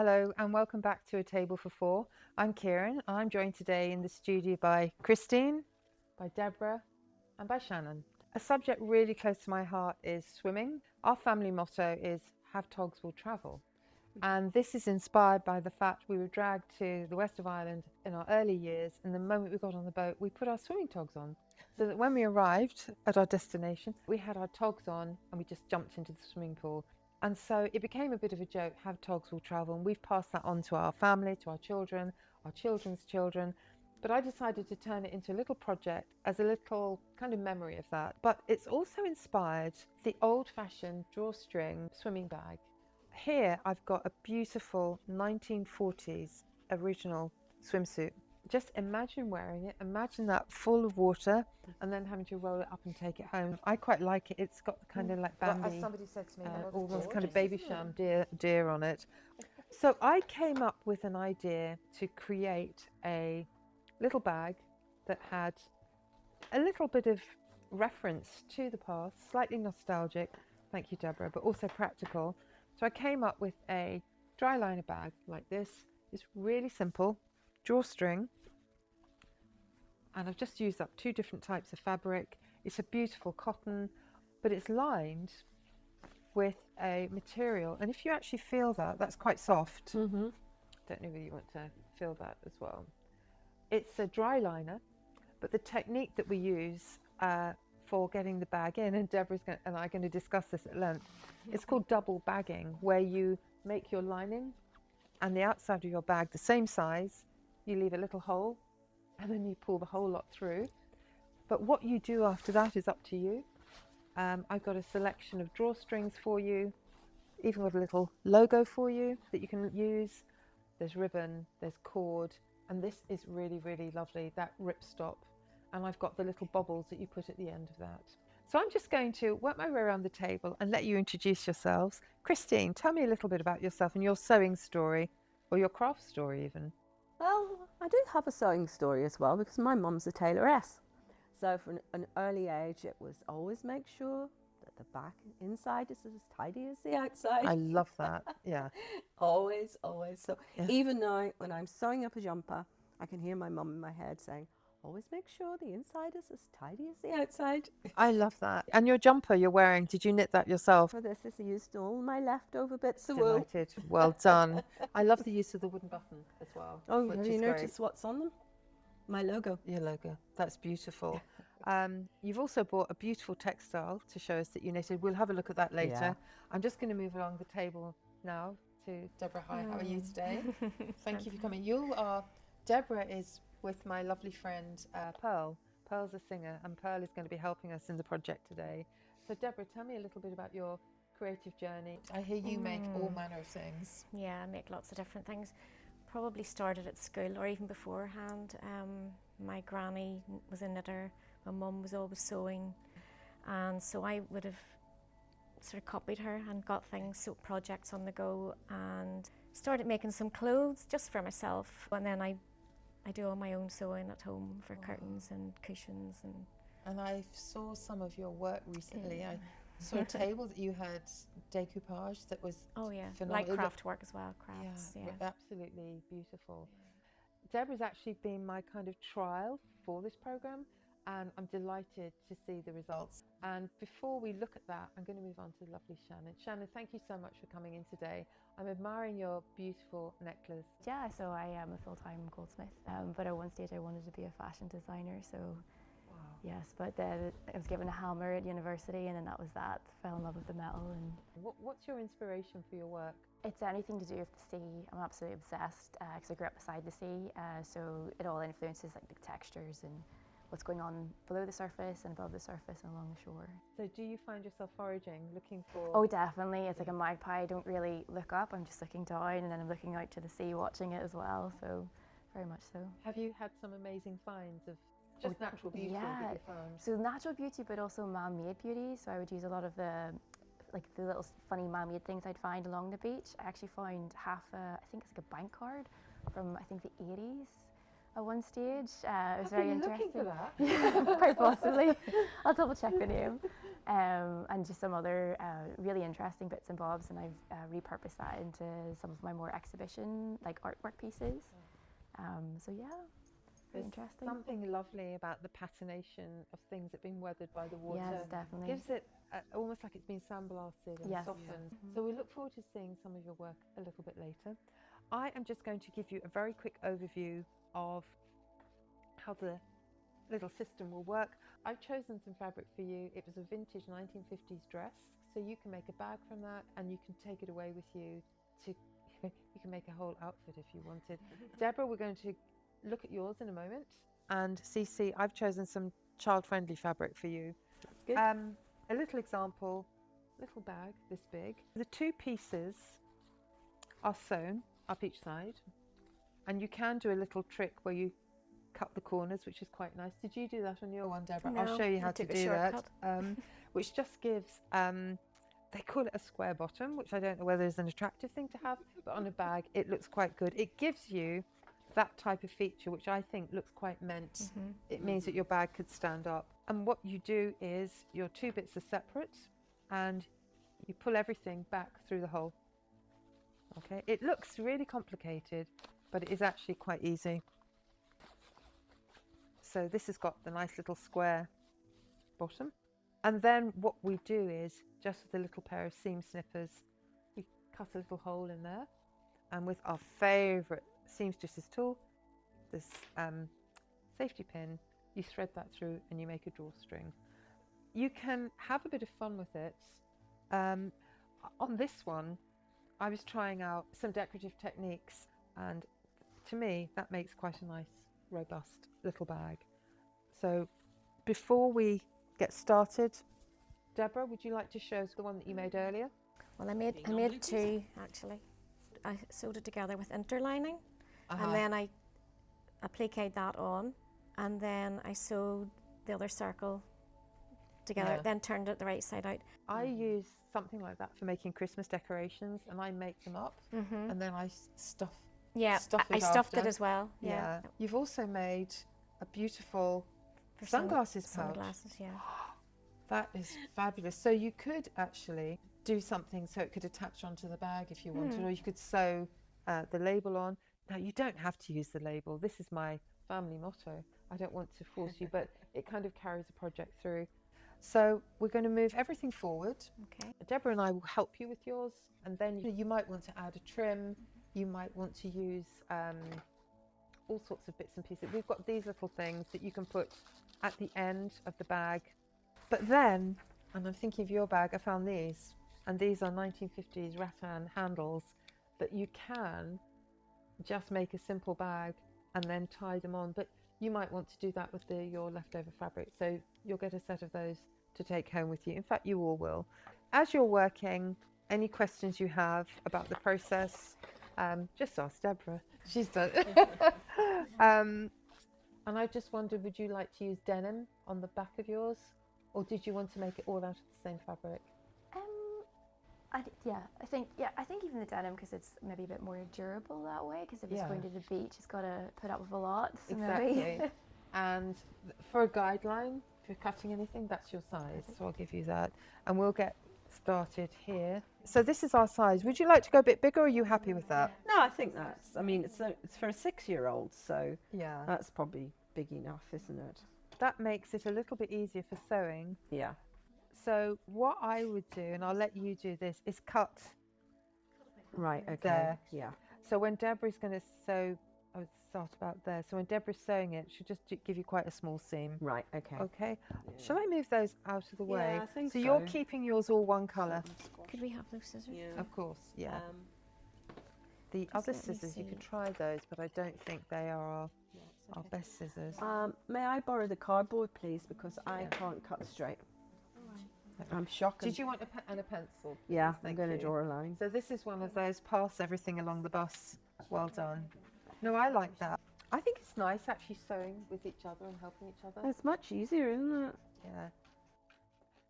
Hello and welcome back to A Table for Four. I'm Ciaran. I'm joined today in the studio by Christine, by Deborah and by Shannon. A subject really close to my heart is swimming. Our family motto is have togs will travel. And this is inspired by the fact we were dragged to the west of Ireland in our early years, and the moment we got on the boat we put our swimming togs on, so that when we arrived at our destination we had our togs on and we just jumped into the swimming pool. And so it became a bit of a joke, have togs will travel, and we've passed that on to our family, to our children, our children's children. But I decided to turn it into a little project as a little kind of memory of that. But it's also inspired the old-fashioned drawstring swimming bag. Here I've got a beautiful 1940s original swimsuit. Just imagine wearing it, imagine that full of water and then having to roll it up and take it home. I quite like it. It's got the kind of like Bambi, as somebody said to me, almost kind of baby sham deer on it. So I came up with an idea to create a little bag that had a little bit of reference to the past, slightly nostalgic, thank you Deborah, but also practical. So I came up with a dry liner bag like this. It's really simple, drawstring, and I've just used up 2 different types of fabric. It's a beautiful cotton, but it's lined with a material, and if you actually feel that, that's quite soft. Don't know whether you want to feel that as well. It's a dry liner, but the technique that we use for getting the bag in, and Deborah and I are going to discuss this at length, it's called double bagging, where you make your lining and the outside of your bag the same size, you leave a little hole, and then you pull the whole lot through. But what you do after that is up to you. I've got a selection of drawstrings for you, even got a little logo for you that you can use. There's ribbon, there's cord, and this is really, really lovely, that ripstop. And I've got the little bobbles that you put at the end of that. So I'm just going to work my way around the table and let you introduce yourselves. Christine, tell me a little bit about yourself and your sewing story, or your craft story even. Well, I do have a sewing story as well because my mum's a tailoress. So from an early age, it was always make sure that the back inside is as tidy as the outside. I love that, yeah. Always, always. So Yeah. even now, when I'm sewing up a jumper, I can hear my mum in my head saying, always make sure the inside is as tidy as the outside. I love that. And your jumper you're wearing, did you knit that yourself? For this, I used all my leftover bits of wool. Delighted. Well done. I love the use of the wooden button as well. Oh, which have is you great. noticed what's on them? My logo. Your logo. That's beautiful. You've also bought a beautiful textile to show us that you knitted. We'll have a look at that later. Yeah. I'm just going to move along the table now to Deborah. Hi, how are you today? Thank you for coming. Deborah is with my lovely friend Pearl. Pearl's a singer, and Pearl is going to be helping us in the project today. So Deborah, tell me a little bit about your creative journey. I hear you make all manner of things. Yeah, I make lots of different things. Probably started at school or even beforehand. My granny was a knitter, my mum was always sewing, and so I would have sort of copied her and got things, so projects on the go, and started making some clothes just for myself. And then I do all my own sewing at home for curtains and cushions. And I saw some of your work recently. I saw a table that you had decoupage that was phenomenal. Like craft work as well, crafts. Yeah. Absolutely beautiful. Deborah's actually been my kind of trial for this program, and I'm delighted to see the results. And before we look at that, I'm going to move on to the lovely Shannon. Shannon, thank you so much for coming in today. I'm admiring your beautiful necklace. Yeah, so I am a full-time goldsmith, but at one stage I wanted to be a fashion designer, so yes, but I was given a hammer at university, and then that was that. Fell in love with the metal. And what's your inspiration for your work? it's anything to do with the sea. I'm absolutely obsessed because I grew up beside the sea, so it all influences like the textures and what's going on below the surface and above the surface and along the shore. So do you find yourself foraging, looking for... Oh, definitely. It's like a magpie. I don't really look up. I'm just looking down, and then I'm looking out to the sea, watching it as well. So very much so. Have you had some amazing finds of just natural beauty that you found? So natural beauty, but also man-made beauty. So I would use a lot of the little funny man-made things I'd find along the beach. I actually found I think it's like a bank card from I think the 80s. At one stage, it was I've very been looking interesting. for that. Yeah, quite possibly. I'll double check the name. And just some other really interesting bits and bobs, and I've repurposed that into some of my more exhibition, like artwork pieces. So yeah, very interesting. Something lovely about the patination of things that have been weathered by the water. Yes, definitely. Gives it almost like it's been sandblasted and Yes. softened. So we look forward to seeing some of your work a little bit later. I am just going to give you a very quick overview of how the little system will work. I've chosen some fabric for you. It was a vintage 1950s dress, so you can make a bag from that and you can take it away with you to you can make a whole outfit if you wanted. Deborah, we're going to look at yours in a moment, and Cece, I've chosen some child-friendly fabric for you. That's good. A little example, little bag this big. The two pieces are sewn up each side, and you can do a little trick where you cut the corners, which is quite nice. Did you do that on your one, Deborah? No, I'll show you how I to took a do that. shortcut. Which just gives, they call it a square bottom, which I don't know whether it's an attractive thing to have, but on a bag it looks quite good. It gives you that type of feature, which I think looks quite meant. It means that your bag could stand up. And what you do is your two bits are separate and you pull everything back through the hole. Okay, it looks really complicated, but it is actually quite easy. So this has got the nice little square bottom. And then what we do is, just with a little pair of seam snippers, we cut a little hole in there. And with our favourite seamstress's tool, this safety pin, you thread that through and you make a drawstring. You can have a bit of fun with it. On this one, I was trying out some decorative techniques, and to me, that makes quite a nice, robust little bag. So before we get started, Deborah, would you like to show us the one that you made earlier? Well, I made two actually. I sewed it together with interlining, and then I appliqued that on, and then I sewed the other circle together, then turned it the right side out. I use something like that for making Christmas decorations, and I make them up, and then I stuff Yeah, I stuffed it as well. Yeah. You've also made a beautiful sunglasses pouch. Sunglasses, yeah. That is fabulous. So you could actually do something so it could attach onto the bag if you wanted, or you could sew the label on. Now, you don't have to use the label. This is my family motto. I don't want to force you, but it kind of carries a project through. So we're going to move everything forward. Okay. Deborah and I will help you with yours, and then you might want to add a trim. You might want to use all sorts of bits and pieces. We've got these little things that you can put at the end of the bag. But then, and I'm thinking of your bag, I found these, and these are 1950s rattan handles that you can just make a simple bag and then tie them on. But you might want to do that with your leftover fabric. So you'll get a set of those to take home with you. In fact, you all will. As you're working, any questions you have about the process, just ask Deborah. She's done it. And I just wondered, would you like to use denim on the back of yours? Or did you want to make it all out of the same fabric? I think even the denim, because it's maybe a bit more durable that way, because if it's going to the beach, it's got to put up with a lot. So Exactly. Maybe. And for a guideline, if you're cutting anything, that's your size. So I'll give you that. And we'll get started here. So this is our size. Would you like to go a bit bigger, or are you happy with that? No, I think that's, I mean, it's for a 6-year-old, so Yeah. that's probably big enough, isn't it? That makes it a little bit easier for sewing. Yeah. So what I would do, and I'll let you do this, is cut Right, okay. there. Yeah. So when Deborah's going to sew, I would start about there. So when Deborah's sewing it, she'll just give you quite a small seam. Right, okay. Okay. Shall I move those out of the way? I think so you're so. keeping yours all one colour? Could we have those scissors? Yeah. Of course, yeah. The just other let me scissors, you could see. try those, but I don't think they are our best scissors. May I borrow the cardboard, please, because I can't cut straight. I'm shocked. Did you want a pen and a pencil? Yeah, Thank I'm going to you. draw a line. So this is one of those pass everything along the bus. Well done. No, I like that. I think it's nice actually sewing with each other and helping each other. It's much easier, isn't it? Yeah.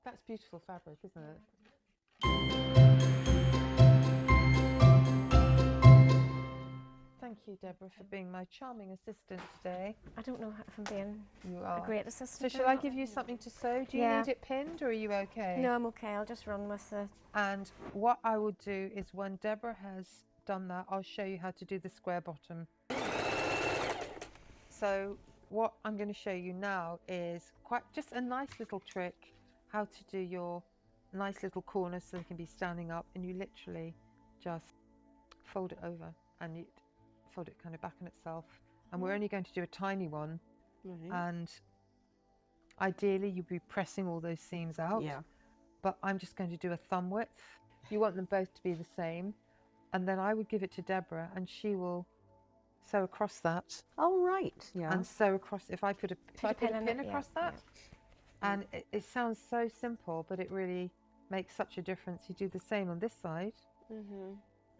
That's beautiful fabric, isn't it? Thank you, Deborah, for being my charming assistant today. I don't know if I'm being You a are. great So assistant. shall I give you something to sew? Do you Yeah. need it pinned or are you okay? No, I'm okay. I'll just run with it. And what I will do is when Deborah has done that, I'll show you how to do the square bottom. So what I'm going to show you now is quite just a nice little trick, how to do your nice little corners so they can be standing up, and you literally just fold it over and you fold it kind of back on itself. And we're only going to do a tiny one, and ideally you'd be pressing all those seams out. Yeah. But I'm just going to do a thumb width. You want them both to be the same, and then I would give it to Deborah and she will sew across that. Oh, right. Yeah. And sew across, if I put a pin in it, across yeah, that, and it sounds so simple, but it really makes such a difference. You do the same on this side,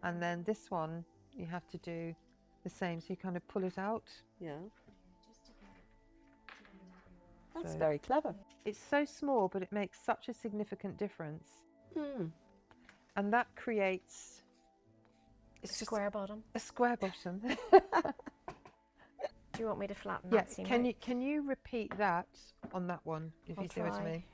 and then this one you have to do the same, so you kind of pull it out. Yeah. That's So- very clever. It's so small, but it makes such a significant difference, and that creates it's just Square bottom. a square bottom. Do you want me to flatten Yeah, that seam out? can you repeat that on that one, if I'll you see what I try. mean?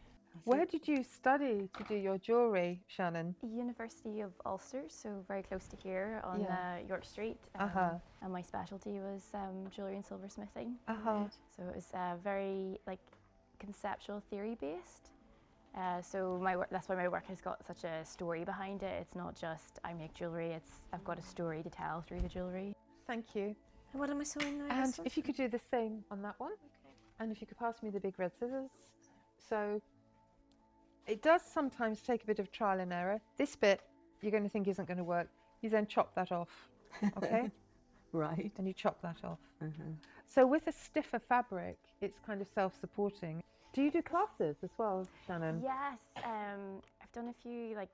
Where did you study to do your jewellery, Shannon? University of Ulster, so very close to here on York Street. And my specialty was jewellery and silversmithing. So it was very like conceptual theory based. So my work, that's why my work has got such a story behind it. It's not just I make jewellery, I've got a story to tell through the jewellery. Thank you. And what am I sewing now? And This one? if you could do the same on that one, and if you could pass me the big red scissors. So it does sometimes take a bit of trial and error. This bit you're going to think isn't going to work. You then chop that off, okay? Right. And you chop that off. So with a stiffer fabric, it's kind of self-supporting. Do you do classes as well, Shannon? Yes, I've done a few like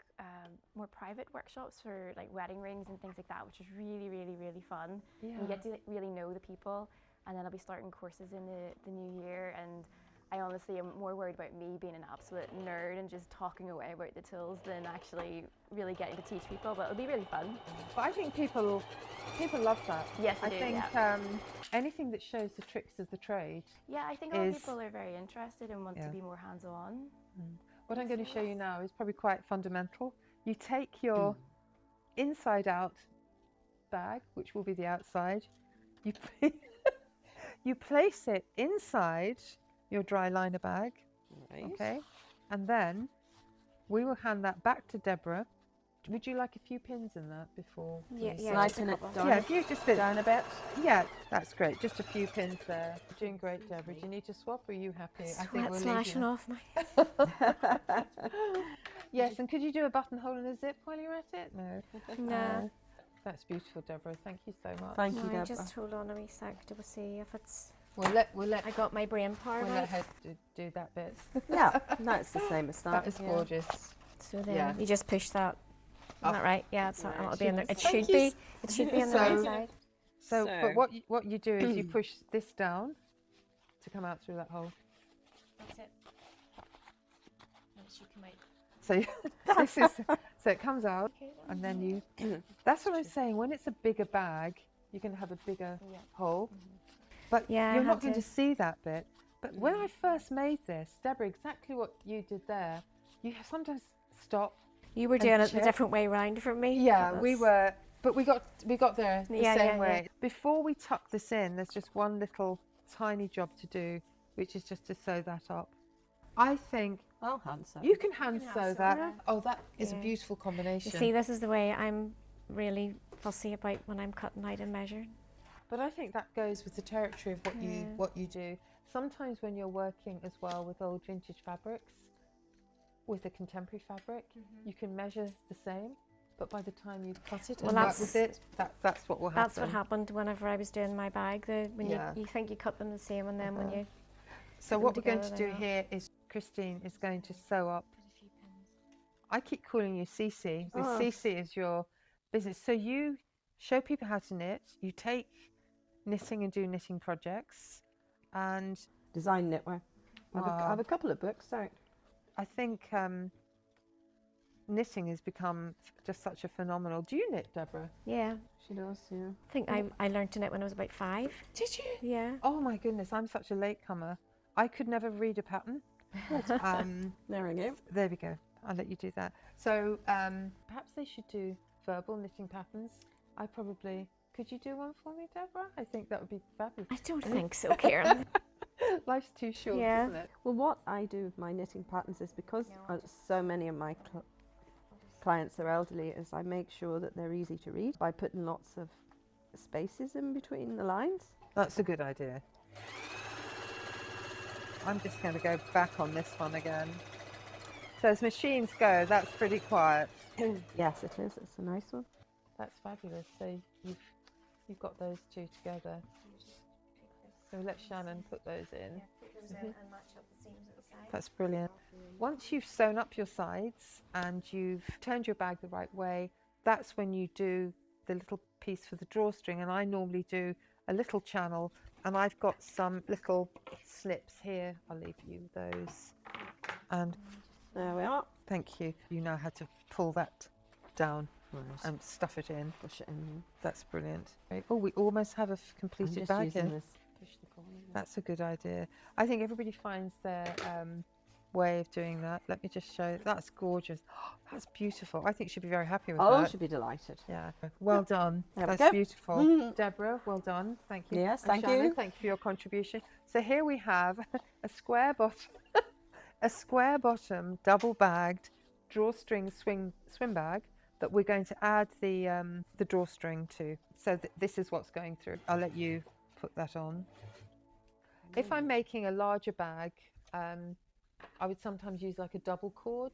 more private workshops for like wedding rings and things like that, which is really, really, really fun. Yeah. You get to like, really know the people, and then I'll be starting courses in the new year, and I honestly am more worried about me being an absolute nerd and just talking away about the tools than actually really getting to teach people, but it'll be really fun. But I think people love that. Yes, I they do, think yeah. anything that shows the tricks of the trade. Yeah, I think a lot of is- people are very interested and want to be more hands-on. What I'm going to show you now is probably quite fundamental. You take your inside out bag, which will be the outside, you place it inside your dry liner bag, okay? And then we will hand that back to Deborah. Would you like a few pins in that before? Yeah, we yeah, sew? just a Lighten it couple. down. Yeah, if you just bit Down a bit. Yeah, that's great. Just a few pins there. You're doing great, Deborah. Do you need to swap or are you happy? Sweat slashing off my. Yes, and could you do a buttonhole and a zip while you're at it? No. No. That's beautiful, Deborah. Thank you so much. Thank you, No, Deborah. just hold on a wee sec to see if it's. We'll let I got my brain power we'll right. let her do that bit. Yeah, no, it's the same as that. That is gorgeous. So then Yeah. you just push that. Isn't that right? Yeah, it's not. It'll be in there. It Thank should you. be. It should be on the right So- side. So, So- but what you do is you push this down to come out through that hole. That's it. Once you come out. So this is so it comes out, and then you. That's what I'm saying. When it's a bigger bag, you can have a bigger hole. But Yeah, I you're had not going to- to see that bit. But when I first made this, Deborah, exactly what you did there, you sometimes stop. You were doing it the check. different way around from me. Yeah, but we that's- were, but we got there the Yeah, same yeah, way. yeah. Before we tuck this in, there's just one little tiny job to do, which is just to sew that up. I think I'll hand sew. you can hand sew that. that. Oh, that is a Yeah. beautiful combination. You see, this is the way I'm really fussy about when I'm cutting out and measuring. But I think that goes with the territory of what you do. Sometimes when you're working as well with old vintage fabrics, with a contemporary fabric, you can measure the same, but by the time you cut it Well, and work with that's- it, that's what will happen. That's what happened whenever I was doing my bag. When Yeah. you think you cut them the same, and then when you So them what we're going to together, do they're not. here is Christine is going to sew up. I keep calling you Cece, because Oh. Cece is your business. So you show people how to knit, you take knitting and do knitting projects, and Design knitwear. I have a couple of books out. I think knitting has become just such a phenomenal. Do you knit, Deborah? Yeah, She does, yeah. I think I learned to knit when I was about 5. Did you? Yeah. Oh my goodness, I'm such a latecomer. I could never read a pattern. There we go. There we go. I'll let you do that. So perhaps they should do verbal knitting patterns. Could you do one for me, Deborah? I think that would be fabulous. I don't think so, Ciaran. Life's too short, Yeah. isn't it? Well, what I do with my knitting patterns is because so many of my clients are elderly, is I make sure that they're easy to read by putting lots of spaces in between the lines. That's a good idea. I'm just going to go back on this one again. So as machines go, that's pretty quiet. Yes, it is. It's a nice one. That's fabulous. So you've got those two together. So let Shannon put those in. And match up the seams at the side. That's brilliant. Once you've sewn up your sides and you've turned your bag the right way, that's when you do the little piece for the drawstring. And I normally do a little channel, and I've got some little slips here. I'll leave you those. And There we are. thank you. You know how to pull that down Right. and stuff it in. Push it in. That's brilliant. Oh, we almost have a I'm completed just bag using here. this. Push the corner. That's a good idea. I think everybody finds their way of doing that. Let me just show. That's gorgeous. That's beautiful. I think she'd be very happy with Oh, that. she'll be delighted. Yeah. Well done. There we That's go. beautiful. Deborah, well done. Thank you. Yes, And thank Shannon, you. thank you for your contribution. So here we have a square bottom, a square bottom, double bagged drawstring swim bag that we're going to add the drawstring to. So this is what's going through. I'll let you put that on. If I'm making a larger bag, I would sometimes use like a double cord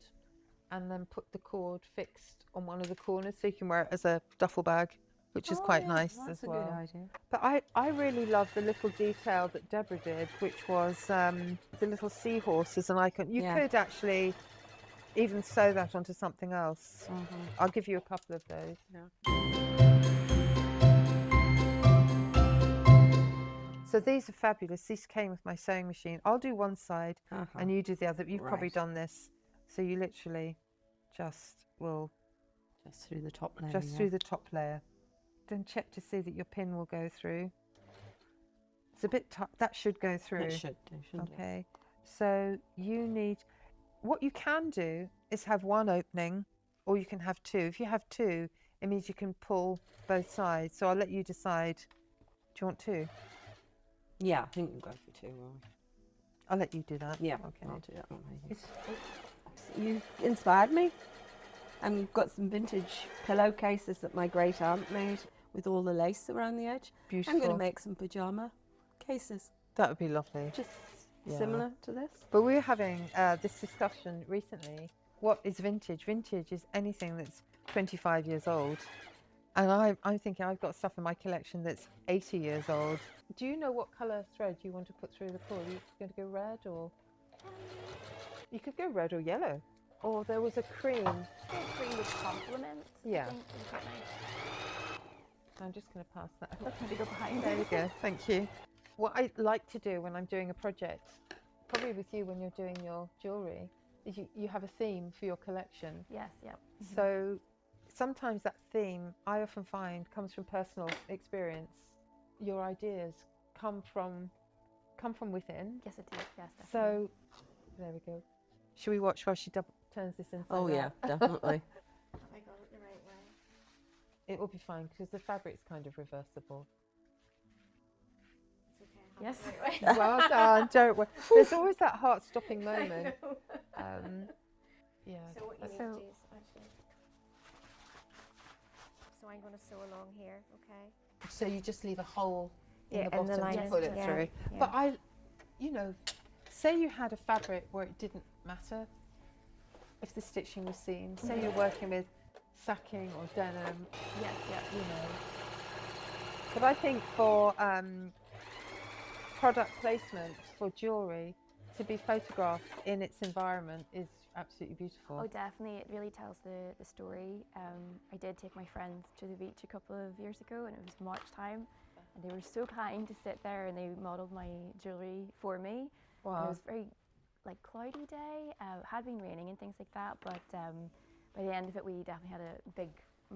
and then put the cord fixed on one of the corners so you can wear it as a duffel bag, which is quite nice That's as a well. good idea. But I really love the little detail that Deborah did, which was the little seahorse as an icon. You could actually even sew that onto something else. I'll give you a couple of those. So these are fabulous. These came with my sewing machine. I'll do one side and you do the other. You've probably done this. So you literally just will... Just through the top layer. Just through the top layer. Then check to see that your pin will go through. It's a bit tight. That should go through. It should do, shouldn't it? Okay. So you need... What you can do is have one opening, or you can have two. If you have two, it means you can pull both sides. So I'll let you decide. Do you want two? Yeah, I think we'll go for two, won't we? I'll let you do that. Yeah, Okay. I'll do that one. You inspired me. And we've got some vintage pillowcases that my great aunt made with all the lace around the edge. Beautiful. I'm going to make some pyjama cases, That would be lovely. just similar to this. But we were having this discussion recently. What is vintage? Vintage is anything that's 25 years old. And I'm thinking I've got stuff in my collection that's 80 years old. Do you know what colour thread you want to put through the cord? Are you going to go red or... You could go red or yellow. Or there was a cream. Cream with compliments. Yeah. I think would be quite nice. I'm just going to pass that. Maybe go behind. There we go. Thank you. What I like to do when I'm doing a project, probably with you when you're doing your jewellery, is you have a theme for your collection. Yes, yeah. So sometimes that theme, I often find, comes from personal experience. Your ideas come from within. Yes, it did. Yes, definitely. So there we go. Should we watch while she turns this inside Oh, out? yeah, definitely. I got it the right way. It will be fine because the fabric's kind of reversible. It's okay. Yes. Right way. Well done. Don't worry. There's always that heart-stopping moment. Yeah. So what you need So- to do is actually... So I'm going to sew along here, okay? So you just leave a hole in Yeah, the in the bottom to line, put it yeah, through. yeah. But say you had a fabric where it didn't matter if the stitching was seamed. Say you're working with sacking or denim, Yes, yeah. you know. But I think for product placement for jewellery, to be photographed in its environment is absolutely beautiful. Oh, definitely. It really tells the story. I did take my friends to the beach a couple of years ago, and it was March time, and they were so kind to sit there, and they modelled my jewellery for me. And it Wow. was very cloudy day. It had been raining and things like that, but by the end of it, we definitely had a big,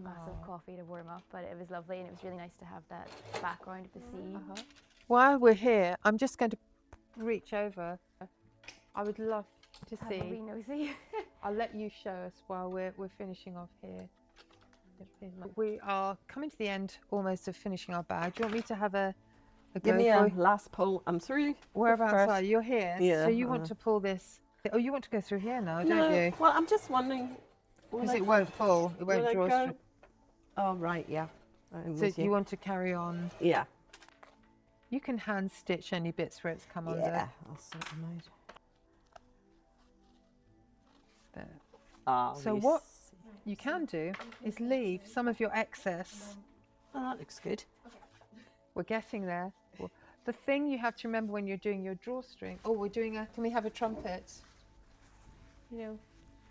massive coffee to warm up. But it was lovely, and it was really nice to have that background of the sea. While we're here, I'm just going to reach over. I would love to Have a see. wee nosy. I'll let you show us while we're finishing off here. We are coming to the end almost of finishing our bag. Do you want me to have a Give go me for a you? last pull. I'm through. Whereabouts first. are you? You're here. Yeah, So you want to pull this. Oh, you want to go through here now, No, don't you? well, I'm just wondering. Because it won't pull. It won't will I draw go? straight. Oh, right, yeah. I'm So with you want to carry on. Yeah. You can hand stitch any bits where it's come under. Yeah, I'll sort them out. There. Oh, So what you can do is leave some of your excess. Oh, that looks good. We're getting there. Well, the thing you have to remember when you're doing your drawstring. Oh, we're doing a. Can we have a trumpet? You know,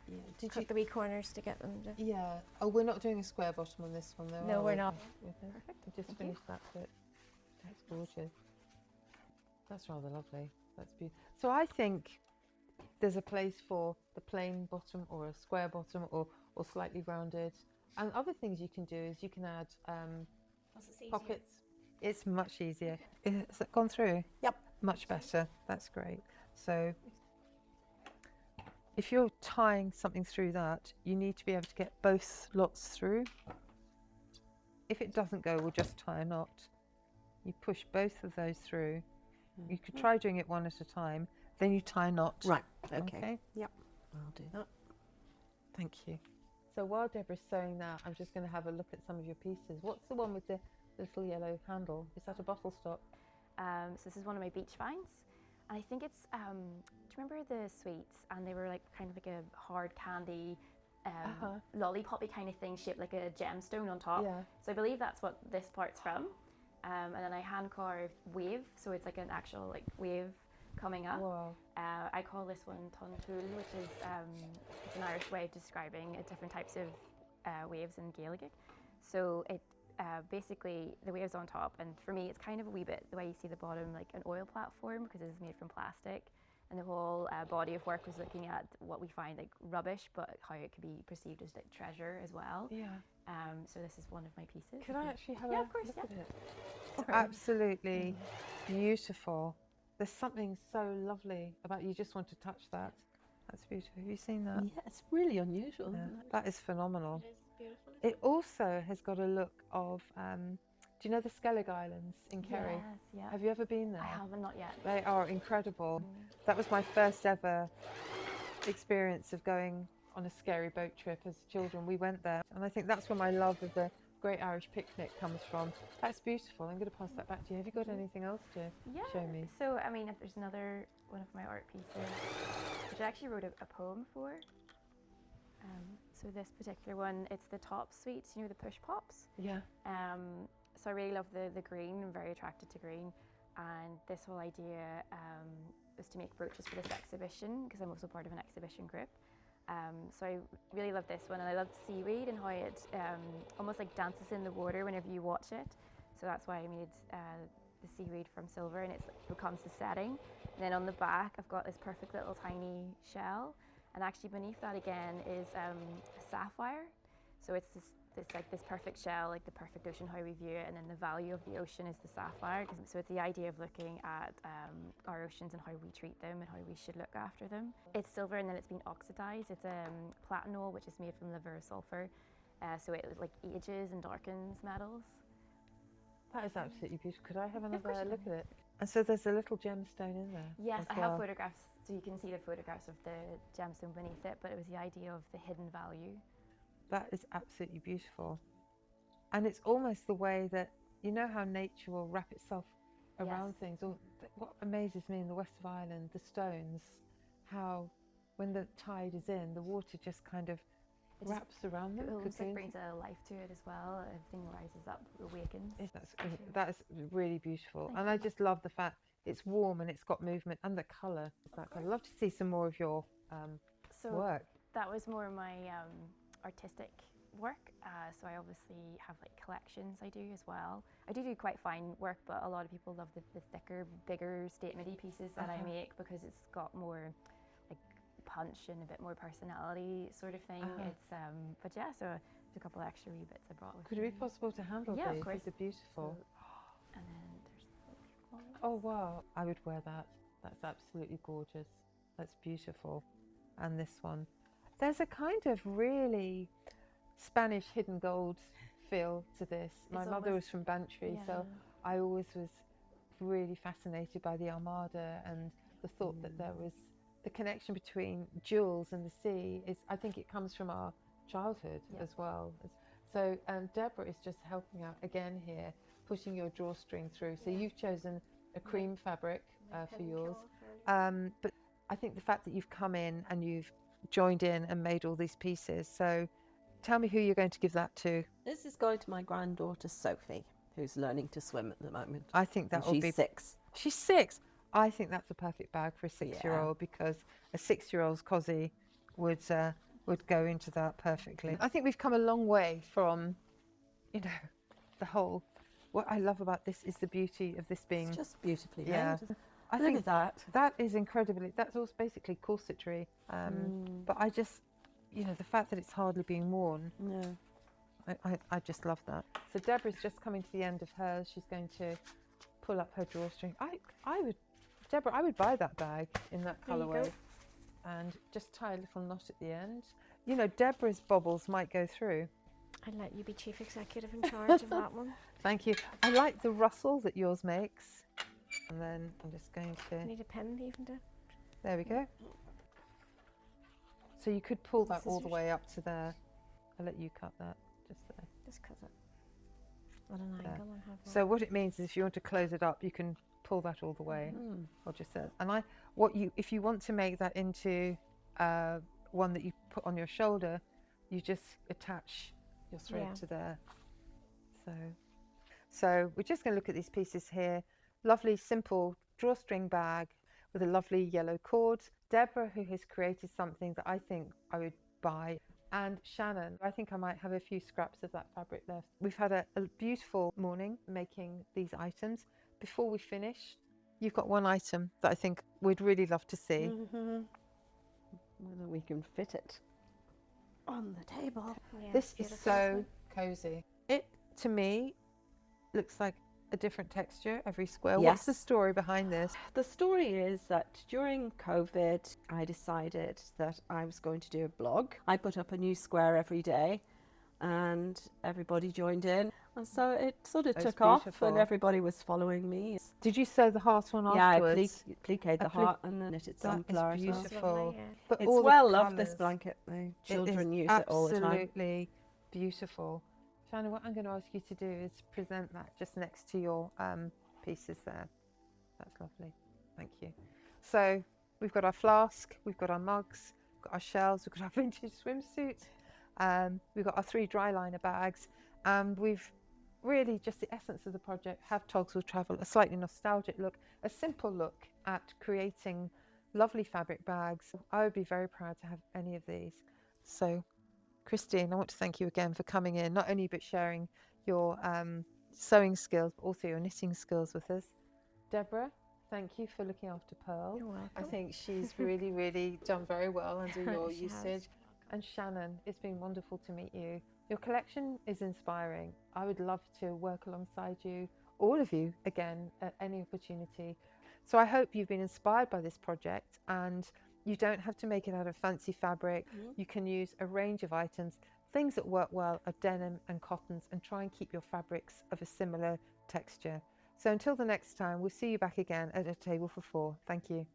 Yeah. Did cut the wee corners to get them to... Yeah. Oh, we're not doing a square bottom on this one though. No, are we're we? not. Perfect. We just finished that bit. That's gorgeous. That's rather lovely. That's beautiful. So I think there's a place for the plain bottom or a square bottom or slightly rounded. And other things you can do is you can add pockets. It's much easier. Has that gone through? Yep. Much better. That's great. So if you're tying something through that, you need to be able to get both lots through. If it doesn't go, we'll just tie a knot. You push both of those through. You could try doing it one at a time, then you tie a knot. Right, okay. Okay. Yep, I'll do that. Thank you. So while Deborah's sewing that, I'm just going to have a look at some of your pieces. What's the one with the little yellow handle? Is that a bottle stop? So this is one of my beach finds. And I think it's, do you remember the sweets? And they were like kind of like a hard candy, lollipop-y kind of thing shaped like a gemstone on top. Yeah. So I believe that's what this part's from. And then I hand carved wave, so it's like an actual like wave coming up. Wow. I call this one tontoul, which is it's an Irish way of describing different types of waves in Gaelic. So it basically the waves on top, and for me it's kind of a wee bit the way you see the bottom, like an oil platform, because it's made from plastic. And the whole body of work was looking at what we find like rubbish, but how it could be perceived as like treasure as well. Yeah. So this is one of my pieces. Could I actually have Yeah, a of course, look yeah. at it? It's absolutely beautiful. There's something so lovely about you just want to touch that. That's beautiful. Have you seen that? Yeah, it's really unusual. Yeah, Isn't it? that is phenomenal. It is beautiful. It also has got a look of, do you know the Skellig Islands in Kerry? Yes, yeah. Have you ever been there? I haven't, not yet. They are incredible. That was my first ever experience of going on a scary boat trip as children. We went there, and I think that's where my love of the Great Irish Picnic comes from. That's beautiful. I'm going to pass that back to you. Have you got anything else to show me? So, I mean, if there's another one of my art pieces, which I actually wrote a poem for. So this particular one, it's the top suites, you know, the push pops. Yeah. So I really love the green. I'm very attracted to green. And this whole idea was to make brooches for this exhibition, because I'm also part of an exhibition group. So I really love this one, and I love seaweed and how it almost like dances in the water whenever you watch it. So that's why I made the seaweed from silver, and it becomes the setting. And then on the back, I've got this perfect little tiny shell, and actually beneath that again is a sapphire. So it's like this perfect shell, like the perfect ocean, how we view it, and then the value of the ocean is the sapphire. So it's the idea of looking at our oceans and how we treat them and how we should look after them. It's silver, and then it's been oxidized. It's platinol, which is made from liver sulfur. So it like ages and darkens metals. That is absolutely beautiful. Could I have Of course another you look can. at it? And so there's a little gemstone in there. Yes, as I have well. photographs, so you can see the photographs of the gemstone beneath it, but it was the idea of the hidden value. That is absolutely beautiful. And it's almost the way that, you know how nature will wrap itself around Yes. things. Or what amazes me in the west of Ireland, the stones, how when the tide is in, the water just kind of It just wraps around them. It almost like cocoons. brings a life to it as well. Everything rises up, awakens. That is really beautiful. Thank And I just love the fact it's warm and it's got movement, and the colour. I'd love to see some more of your So work. that was more my artistic work. So I obviously have like collections I do as well. I do quite fine work, but a lot of people love the thicker, bigger, statementy pieces that I make, because it's got more like punch and a bit more personality sort of thing. It's but yeah, so there's a couple extra wee bits I brought with Could me. it be possible to handle Yeah, of these? course. These are beautiful. And then there's Oh wow, I would wear that. That's absolutely gorgeous. That's beautiful. And this one. There's a kind of really Spanish hidden gold feel to this. My mother was from Bantry, so I always was really fascinated by the Armada and the thought that there was the connection between jewels and the sea is, I think it comes from our childhood as well. So Deborah is just helping out again here, putting your drawstring through. So you've chosen a cream fabric for yours. But I think the fact that you've come in and you've joined in and made all these pieces. So tell me who you're going to give that to. This is going to my granddaughter Sophie, who's learning to swim at the moment. I think that will be... She's 6. She's 6. I think that's a perfect bag for a 6-year-old because a 6-year-old's cosy would go into that perfectly. I think we've come a long way from, you know, the whole... What I love about this is the beauty of this being... It's just beautifully made. Yeah. I Look think at that. That is incredibly... That's also basically corsetry. But I just, you know, the fact that it's hardly being worn... Yeah. I just love that. So Deborah's just coming to the end of hers. She's going to pull up her drawstring. Deborah, I would buy that bag in that colourway and just tie a little knot at the end. You know, Deborah's bobbles might go through. I'd let you be chief executive in charge of that one. Thank you. I like the rustle that yours makes. And then I'm just going to... Need a pen even to... There we go. So you could pull that all the way up to there. I'll let you cut that just there. Just cut it at an angle and have that. So what it means is if you want to close it up, you can pull that all the way. Or just there. And if you want to make that into one that you put on your shoulder, you just attach your thread to there. So we're just going to look at these pieces here. Lovely, simple drawstring bag with a lovely yellow cord. Deborah, who has created something that I think I would buy. And Shannon, I think I might have a few scraps of that fabric left. We've had a beautiful morning making these items. Before we finish, you've got one item that I think we'd really love to see. Whether we can fit it on the table. Yeah, This is so cozy. It, to me, looks like a different texture every square. Yes. What's the story behind this? The story is that during COVID, I decided that I was going to do a blog. I put up a new square every day and everybody joined in. And so it sort of took off and everybody was following me. Did you sew the heart one afterwards? Yeah, I pliqued the heart and then knitted sunflower. That is beautiful. Lovely, yeah. But It's all well the loved, this colours. blanket. My It children is use it all the time. absolutely beautiful. Shannon, what I'm going to ask you to do is present that just next to your pieces there. That's lovely. Thank you. So we've got our flask, we've got our mugs, we've got our shells, we've got our vintage swimsuit, we've got our 3 dry liner bags, and we've really just the essence of the project, have Togs Will Travel, a slightly nostalgic look, a simple look at creating lovely fabric bags. I would be very proud to have any of these. So Christine, I want to thank you again for coming in, not only but sharing your sewing skills, but also your knitting skills with us. Deborah, thank you for looking after Pearl. You're welcome. I think she's really, really done very well under your She usage. has. And Shannon, it's been wonderful to meet you. Your collection is inspiring. I would love to work alongside you, all of you, again, at any opportunity. So I hope you've been inspired by this project, and you don't have to make it out of fancy fabric. You can use a range of items. Things that work well are denim and cottons, and try and keep your fabrics of a similar texture. So until the next time, we'll see you back again at a table for 4. Thank you.